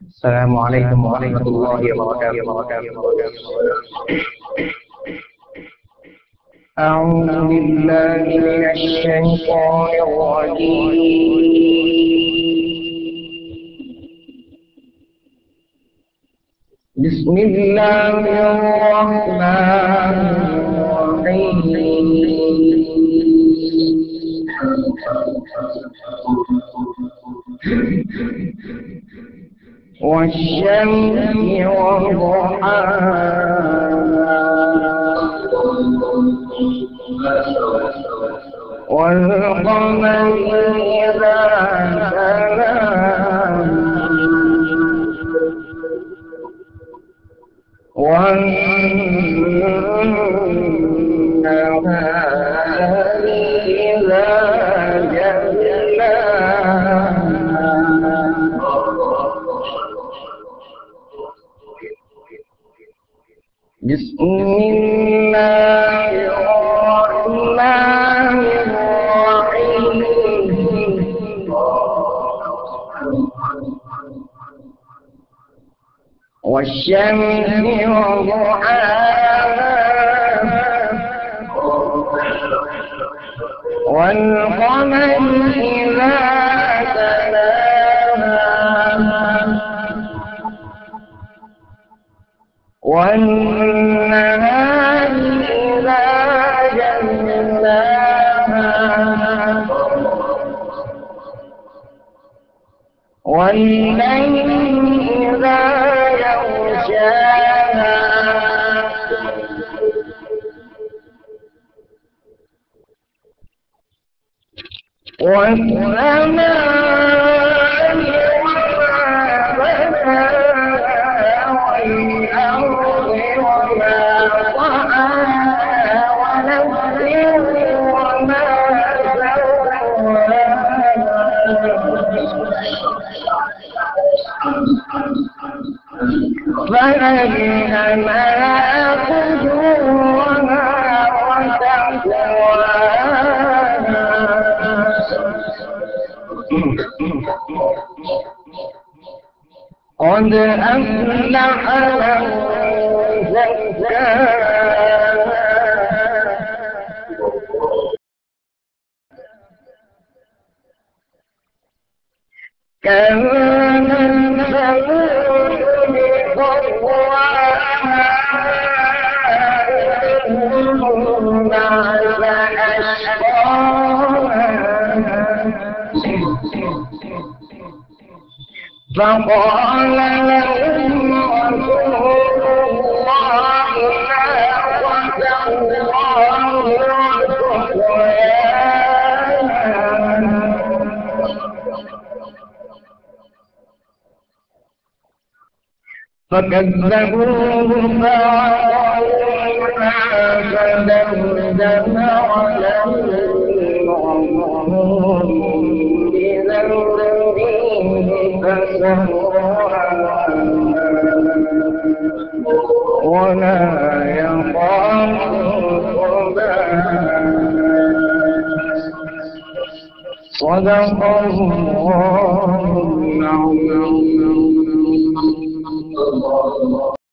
السلام عليكم ورحمة الله وبركاته. أعوذ بالله من الشيطان الرجيم. بسم الله الرحمن الرحيم. والشمس وضحاها والقمر إذا تلاها والنهار إذا جلاها بسم الله الرحمن الرحيم. والشمس وضحاها والقمر إذا تلاها والنهار إذا جلاها والليل إذا يغشاها والسماء وما بناها والأرض وما طحاها ونفس وما فألهمها فجورها وتقواها قد أفلح من زكاها كذبت ثمود بطغواها إن بعث أشقاها فقال لهم رسول الله ناقة الله وسقياها فكذبوه فعقروها فدمدم عليهم ربهم بذنبهم فسواها ولا يخاف عقباها. صدق الله العظيم.